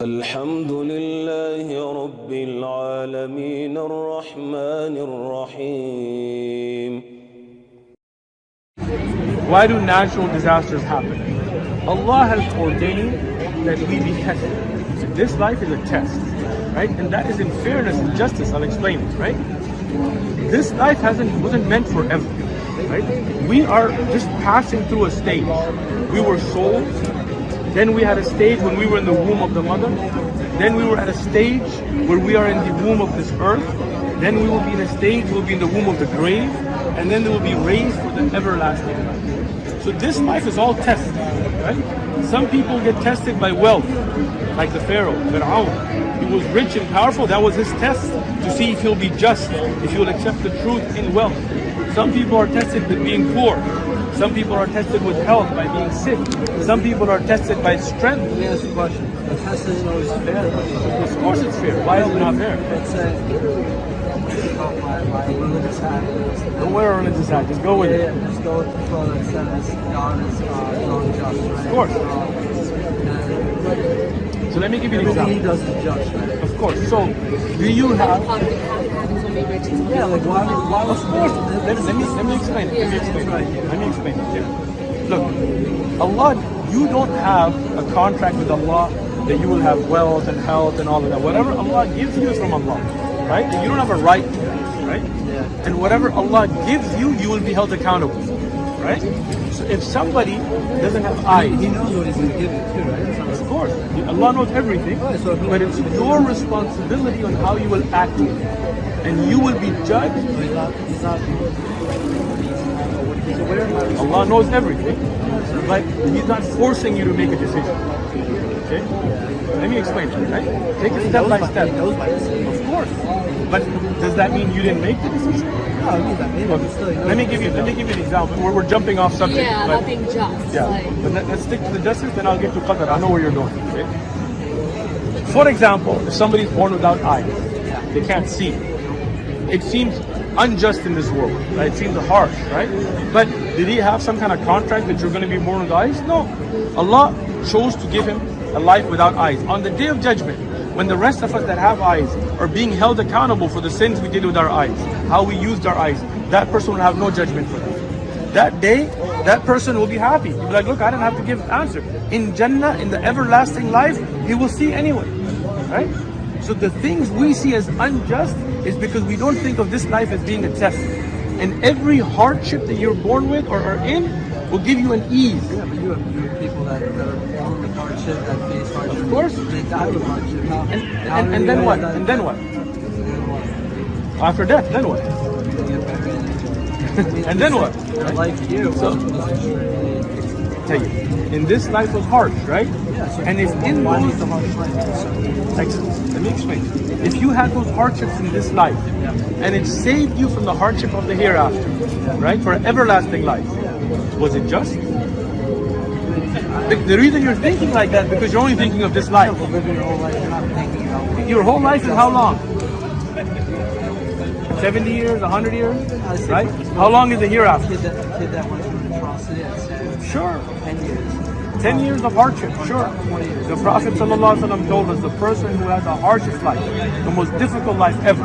الحمد لله رب العالمين الرحمن الرحيم. Why do natural disasters happen? Allah has ordained that we be tested. So this life is a test, right? And that is in fairness and justice. I'll explain it, right? This life wasn't meant forever, right? We are just passing through a stage. We were souls. Then we had a stage when we were in the womb of the mother. Then we were at a stage where we are in the womb of this earth. Then we will be in a stage, we'll be in the womb of the grave. And then they will be raised for the everlasting life. So this life is all tested, right? Some people get tested by wealth, like the Pharaoh, Fir'aun. He was rich and powerful. That was his test to see if he'll be just, if he'll accept the truth in wealth. Some people are tested with being poor. Some people are tested with health by being sick. Some people are tested by strength. Let me ask you a question. The test isn't always fair. Of course it's fair. Why is it not fair? Let's say my religious habits. Don't wear a religious hat. Just go with it. Yeah, just go with the flow that says God is unjust, right? Of course. So let me give you an example. He does the judge, right? Of course. So do you have... Yeah, like why Of course. Let me explain it. Let me explain it. Yeah. Look, Allah, you don't have a contract with Allah that you will have wealth and health and all of that. Whatever Allah gives you is from Allah, right? You don't have a right to it, right? Yeah. And whatever Allah gives you, you will be held accountable for, right? So if somebody doesn't have eyes, He knows what he's going to give you too, right? of course, Allah knows everything, so but it's your responsibility on how you will act, and you will be judged. He's not Allah knows everything, but He's not forcing you to make a decision. Okay? Let me explain it, right? Take it step by step. He knows by decision. Of course. But does that mean you didn't make the decision? No, it means that maybe Okay. still, Let me give you an example. We're jumping off subject. Yeah, but, nothing just. yeah. Like, But let's stick to the justice, then I'll get to qadar. I know where you're going. Okay? For example, if somebody's born without eyes, they can't see. It seems unjust in this world, right? It seems harsh, right? But did he have some kind of contract that you're going to be born with eyes? No. Allah chose to give him a life without eyes. On the day of judgment, when the rest of us that have eyes are being held accountable for the sins we did with our eyes, how we used our eyes, that person will have no judgment for them. That day, that person will be happy. He'll be like, look, I didn't have to give an answer. In Jannah, in the everlasting life, he will see anyway, right? So the things we see as unjust is because we don't think of this life as being a test. And every hardship that you're born with or are in will give you an ease. Yeah, but you have people that are born with hardship, that face hardship. Of course. They die with hardship. And then what? And then what? After death, then what? And then what? Their life here was extremely... Tell you, in this life was harsh, right? Yeah, so and if in why those, was the harsh life? excellent. Let me explain. If you had those hardships in this life, and it saved you from the hardship of the hereafter, right, for an everlasting life, was it just? The reason you're thinking like that because you're only thinking of this life. You're living your whole life, you're not thinking about... Your whole life is how long? 70 years, 100 years, right? How long is the hereafter? A kid that went through an atrocity at Sam, Sure. 10 years. 10 years of hardship, sure. The Prophet ﷺ told us the person who has the harshest life, the most difficult life ever,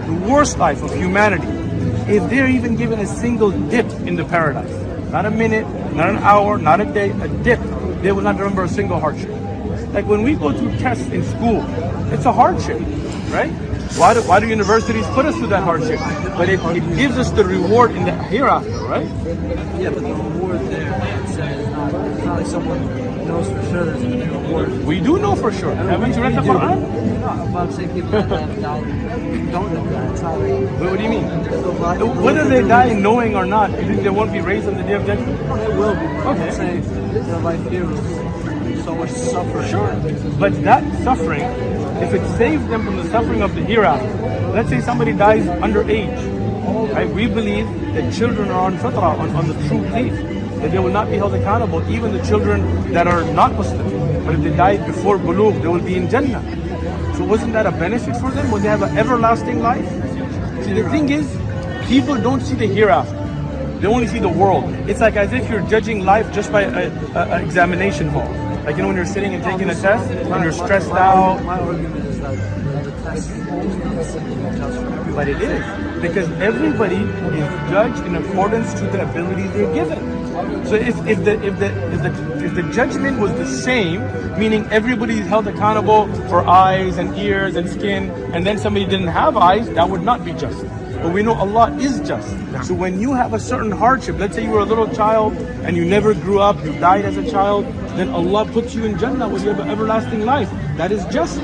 the worst life of humanity, if they're even given a single dip in the paradise, not a minute, not an hour, not a day, a dip, they will not remember a single hardship. Like when we go through tests in school, it's a hardship, right? Why do universities put us through that hardship? But it gives us the reward in the hereafter, right? Yeah, but the reward there, it's not like someone knows for sure there's going to be a reward. We do know for sure. Haven't you read the Quran? No, but I'm saying people that have died don't know that. It's not like... What do you mean? Whether they die knowing or not, you think they won't be raised on the day of judgment? They will be. Okay. I'm saying their life here was so much suffering. Sure. But that suffering, if it saves them from the suffering of the hereafter, let's say somebody dies underage, right? We believe that children are on fitrah, on the true belief, that they will not be held accountable, even the children that are not Muslim. But if they die before bulugh, they will be in Jannah. So wasn't that a benefit for them? Would they have an everlasting life? See, the thing is, people don't see the hereafter. They only see the world. It's like as if you're judging life just by an examination hall. Like, you know, when you're sitting and taking a test and you're stressed out. My argument is that the test is simply just for everybody. But it is, because everybody is judged in accordance to the ability they're given. So if the judgment was the same, meaning everybody is held accountable for eyes and ears and skin, and then somebody didn't have eyes, that would not be just. But we know Allah is just. So when you have a certain hardship, let's say you were a little child and you never grew up, you died as a child, then Allah puts you in Jannah where you have an everlasting life. That is just,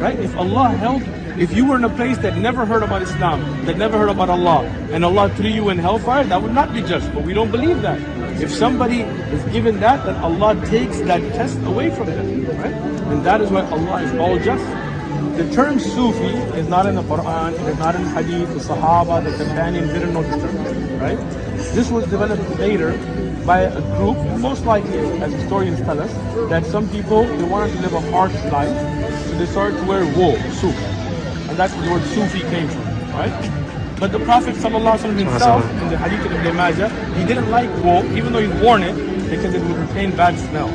right? If you were in a place that never heard about Islam, that never heard about Allah, and Allah threw you in hellfire, that would not be just. But we don't believe that. If somebody is given that, then Allah takes that test away from them, right? And that is why Allah is all just. The term Sufi is not in the Quran, it is not in the Hadith. The Sahaba, the companions didn't know this term, right? This was developed later by a group, most likely, as historians tell us, that some people, they wanted to live a harsh life, so they started to wear wool, suf. And that's where the word Sufi came from, right? But the Prophet ﷺ himself, in the Hadith of Lmāza, he didn't like wool, even though he worn it, because it would retain bad smell.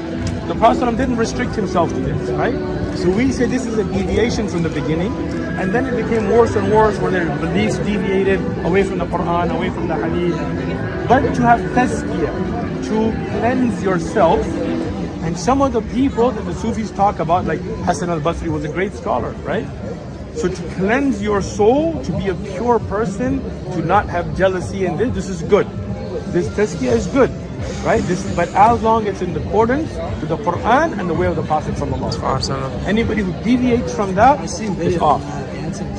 The Prophet ﷺ didn't restrict himself to this, right? So we say this is a deviation from the beginning, and then it became worse and worse, where their beliefs deviated away from the Quran, away from the Hadith. But to have tazkiyah, to cleanse yourself, and some of the people that the Sufis talk about, like Hassan al-Basri was a great scholar, right? So to cleanse your soul, to be a pure person, to not have jealousy, and this is good. This tazkiyah is good, right? But as long as it's in accordance with the Quran and the way of the Prophet ﷺ. Anybody who deviates from that is off.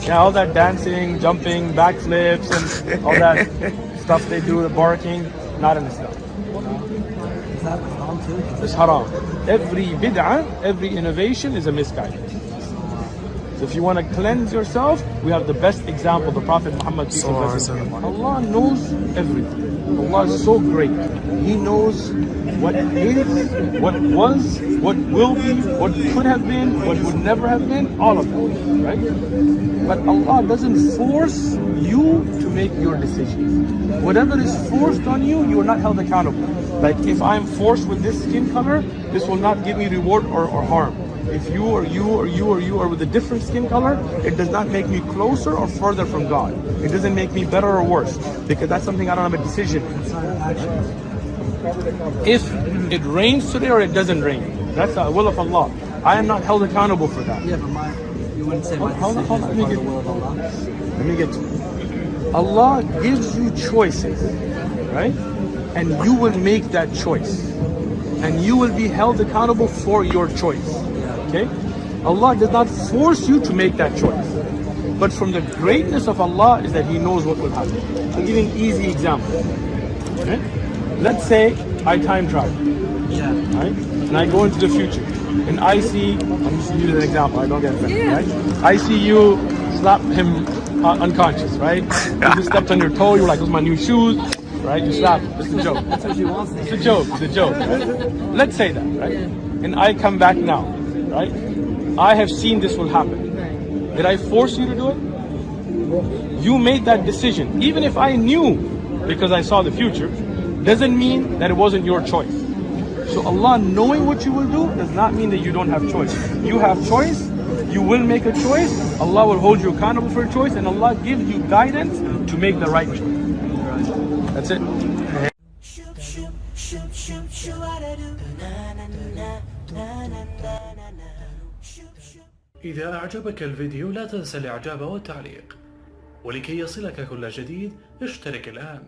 Yeah, all that dancing, jumping, backflips, and all that stuff they do, the barking, not in Islam. Is that haram too? It's haram. Every bid'ah, every innovation is a misguidance. So if you want to cleanse yourself, we have the best example, the Prophet Muhammad. Allah knows everything. Allah is so great. He knows what is, what was, what will be, what could have been, what would never have been, all of it, right? But Allah doesn't force you to make your decisions. Whatever is forced on you, you are not held accountable. Like if I'm forced with this skin color, this will not give me reward or harm. If you or you or you or you are with a different skin color, it does not make me closer or further from God. It doesn't make me better or worse, because that's something I don't have a decision. If it rains today or it doesn't rain, that's the will of Allah. I am not held accountable for that. Yeah, but you wouldn't say my decision is the will of Allah. Let me get to it. Allah gives you choices, right? And you will make that choice. And you will be held accountable for your choice. Okay? Allah does not force you to make that choice. But from the greatness of Allah is that He knows what will happen. I'll give you an easy example. Okay? Let's say I time travel. Yeah. Right? And I go into the future. And I see, I'm just using an example, I don't get offended, right? I see you slap him unconscious, right? You just stepped on your toe, you're like, those are my new shoes, right? You slap him. It's a joke. That's what she wants to hear. It's a joke. It's a joke. Right? Let's say that, right? And I come back now, right? I have seen this will happen. Did I force you to do it? You made that decision. Even if I knew, because I saw the future, doesn't mean that it wasn't your choice. So Allah knowing what you will do does not mean that you don't have choice. You have choice. You will make a choice. Allah will hold you accountable for your choice, and Allah gives you guidance to make the right choice. That's it. إذا أعجبك الفيديو لا تنسى الإعجاب والتعليق، ولكي يصلك كل جديد اشترك الآن.